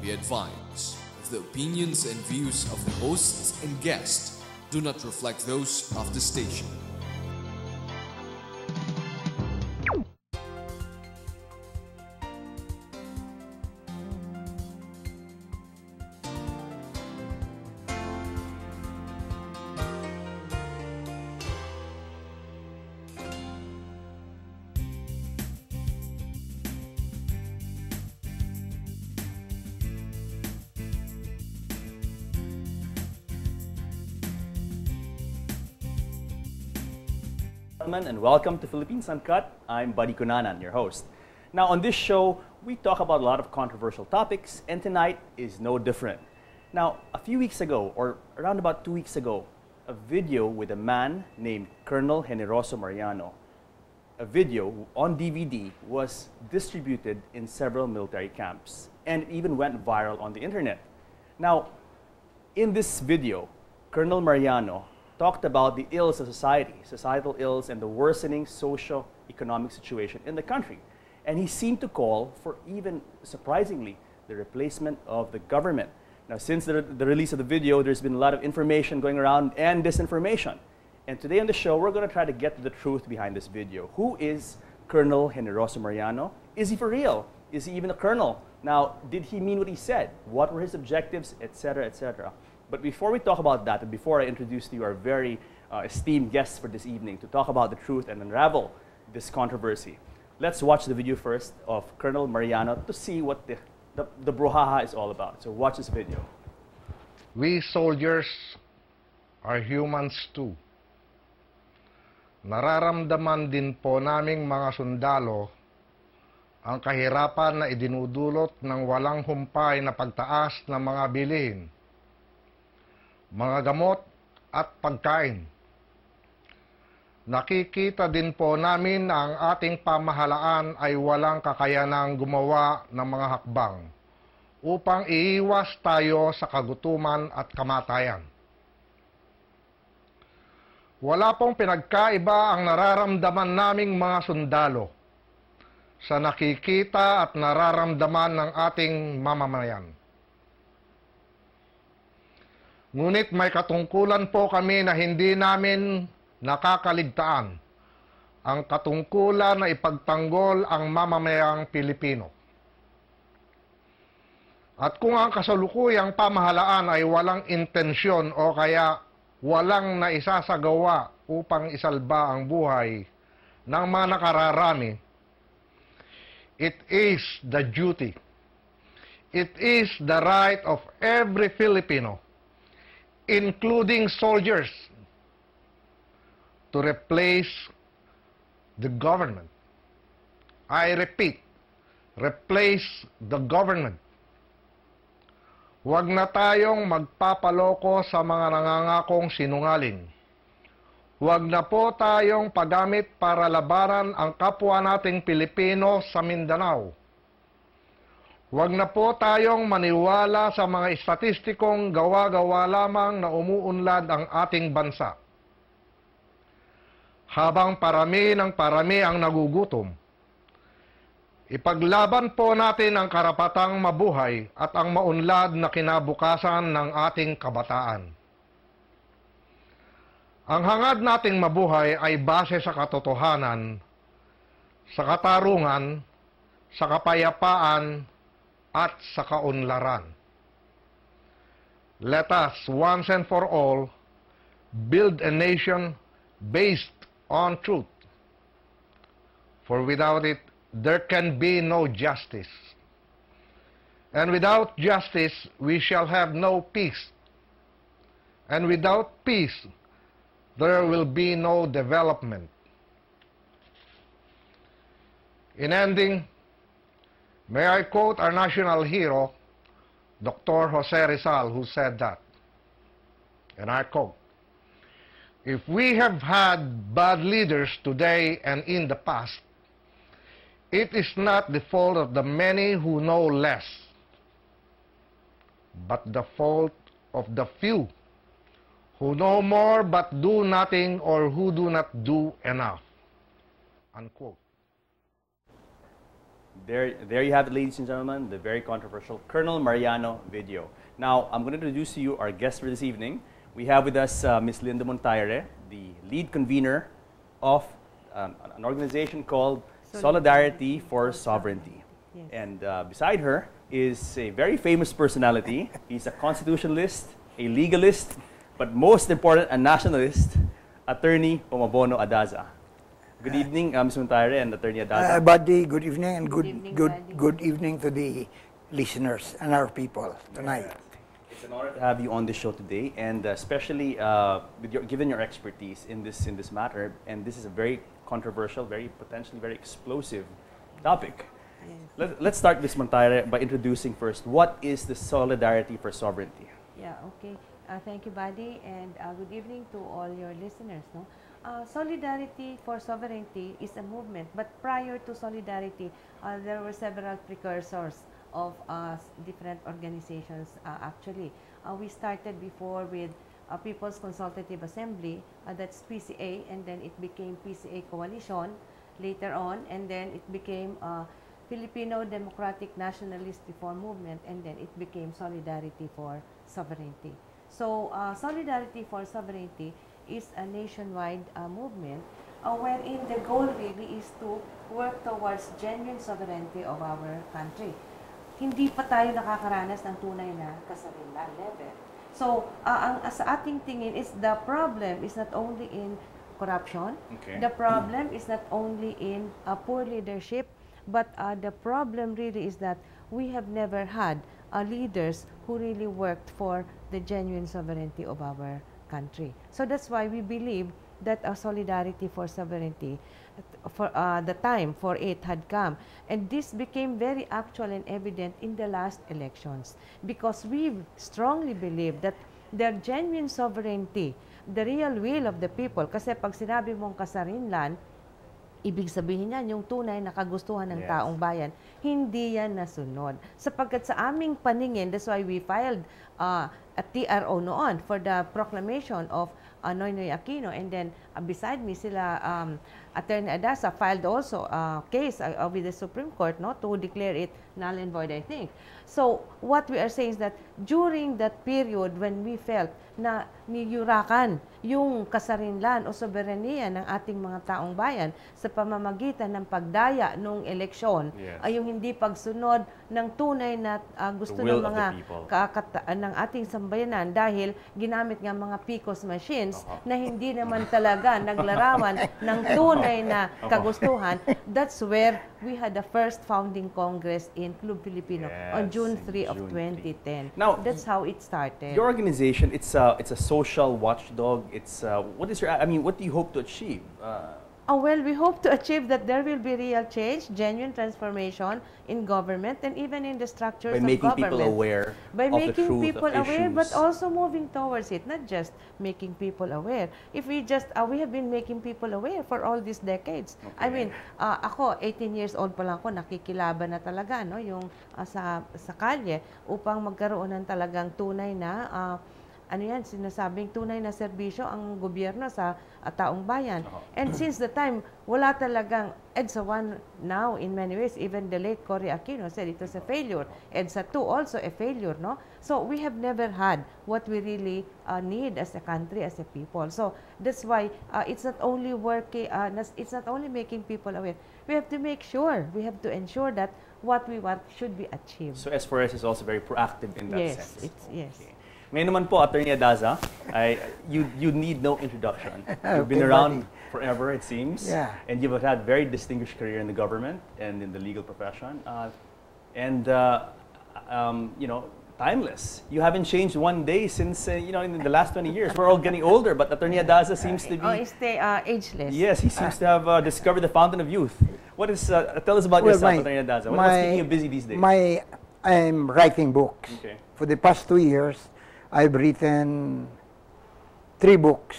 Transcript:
Be advised, the opinions and views of the hosts and guests do not reflect those of the station. And welcome to Philippines Uncut. I'm Buddy Cunanan, your host. Now on this show, we talk about a lot of controversial topics, and tonight is no different. Now, a few weeks ago, or around about 2 weeks ago, a video with a man named Colonel Mariano, a video on DVD was distributed in several military camps and even went viral on the internet. Now, in this video, Colonel Mariano talked about the ills of society, societal ills, and the worsening socio-economic situation in the country. And he seemed to call for, even surprisingly, the replacement of the government. Now, since the release of the video, there's been a lot of information going around and disinformation. And today on the show, we're going to try to get to the truth behind this video. Who is Colonel Mariano? Is he for real? Is he even a colonel? Now, did he mean what he said? What were his objectives, etc., etc.? But before we talk about that, and before I introduce to you our very esteemed guests for this evening to talk about the truth and unravel this controversy, let's watch the video first of Colonel Mariano to see what the brouhaha is all about. So watch this video. We soldiers are humans too. Nararamdaman din po naming mga sundalo ang kahirapan na idinudulot ng walang humpay na pagtaas ng mga bilihin, mga gamot at pagkain. Nakikita din po namin na ang ating pamahalaan ay walang kakayanang gumawa ng mga hakbang upang iiwas tayo sa kagutuman at kamatayan. Wala pong pinagkaiba ang nararamdaman naming mga sundalo sa nakikita at nararamdaman ng ating mamamayan. Ngunit may katungkulan po kami na hindi namin nakakaligtaan, ang katungkulan na ipagtanggol ang mamamayang Pilipino. At kung ang kasalukuyang pamahalaan ay walang intensyon o kaya walang naisasagawa upang isalba ang buhay ng mga nakararami, it is the duty, it is the right of every Filipino, including soldiers, to replace the government. I repeat, replace the government. Huwag na tayong magpapaloko sa mga nangangakong sinungaling. Huwag na po tayong paggamit para labanan ang kapwa nating Pilipino sa Mindanao. Huwag na po tayong maniwala sa mga estatistikong gawa-gawa lamang na umuunlad ang ating bansa. Habang parami ng parami ang nagugutom, ipaglaban po natin ang karapatang mabuhay at ang maunlad na kinabukasan ng ating kabataan. Ang hangad nating mabuhay ay base sa katotohanan, sa katarungan, sa kapayapaan, at sa kaunlaran. Let us, once and for all, build a nation based on truth. For without it, there can be no justice. And without justice, we shall have no peace. And without peace, there will be no development. In ending, may I quote our national hero, Dr. Jose Rizal, who said that, and I quote, "If we have had bad leaders today and in the past, it is not the fault of the many who know less, but the fault of the few who know more but do nothing or who do not do enough." Unquote. There you have it, ladies and gentlemen, the very controversial Colonel Mariano video. Now, I'm going to introduce to you our guest for this evening. We have with us Ms. Linda Montaire, the lead convener of an organization called Solidarity for Sovereignty. Yes. And beside her is a very famous personality. He's a constitutionalist, a legalist, but most important, a nationalist, Attorney Pomabono Adaza. Good evening, Ms. Montaire and Attorney Adaza. Buddy, good evening, and Good evening, good Buddy. evening to the listeners and our people tonight. It's an honor to have you on the show today, and especially given your expertise in this matter, and this is a very controversial, very potentially very explosive topic. Let's start, Ms. Montaire, by introducing first what is the Solidarity for Sovereignty. Yeah, okay. Thank you, Buddy, and good evening to all your listeners. No? Solidarity for Sovereignty is a movement, but prior to Solidarity, there were several precursors of different organizations, actually. We started before with People's Consultative Assembly, that's PCA, and then it became PCA Coalition later on, and then it became Filipino Democratic Nationalist Reform Movement, and then it became Solidarity for Sovereignty. So, Solidarity for Sovereignty is a nationwide movement wherein the goal really is to work towards genuine sovereignty of our country. Hindi pa tayo nakakaranas ng tunay na kasarinlan level. So, sa ating tingin is the problem is not only in corruption, the problem is not only in poor leadership, but the problem really is that we have never had leaders who really worked for the genuine sovereignty of our country. So that's why we believe that solidarity for sovereignty, for the time for it had come. And this became very actual and evident in the last elections, because we strongly believe that their genuine sovereignty, the real will of the people, kasi pag sinabi mong kasarinlan, ibig sabihin yan, yung tunay na kagustuhan ng taong bayan, hindi yan nasunod. Sapagkat sa aming paningin, that's why we filed a TRO noon for the proclamation of Noynoy Aquino, and then beside me sila Attorney Adaza filed also a case with the Supreme Court, no, to declare it null and void, I think. So what we are saying is that during that period when we felt na niyurakan yung kasarinlan o soberanya ng ating mga taong bayan sa pamamagitan ng pagdaya nung eleksyon, ay yung hindi pagsunod ng tunay na gusto ng mga ng ating sambayanan, dahil ginamit nga mga PCOS machines na hindi naman talaga naglarawan ng tunay na kagustuhan. That's where we had the first founding Congress in Club Filipino on June 3 of 2010. Now, that's how it started. Your organization, it's a social watchdog. It's what is your? I mean, what do you hope to achieve? Well, we hope to achieve that there will be real change, genuine transformation in government and even in the structures of government. By making people aware By of making the truth people of aware, issues. but also moving towards it, not just making people aware. If we just, we have been making people aware for all these decades. I mean, ako, 18 years old pa lang ako, nakikilaban na talaga, no, yung sa kalye, upang magkaroon ng talagang tunay na ano yan, sinasabing tunay na serbisyo ang gobyerno sa taong bayan. And since the time, wala talagang EDSA 1 now in many ways, even the late Cory Aquino said it was a failure. EDSA 2 also a failure, no? So we have never had what we really need as a country, as a people. So that's why it's not only working, it's not only making people aware. We have to make sure, we have to ensure that what we want should be achieved. So S4S is also very proactive in that yes, sense. Yes. Okay. Ngayon naman po, Attorney Adaza, you need no introduction. You've been around forever, it seems. Yeah. And you've had a very distinguished career in the government and in the legal profession. You know, timeless. You haven't changed one day since, you know, in the last 20 years. We're all getting older, but Attorney Adaza seems to be... Oh, stay ageless. Yes, he seems to have discovered the fountain of youth. What is, tell us about yourself, Attorney Adaza. What's keeping you busy these days? I'm writing books. Okay. For the past 2 years, I've written 3 books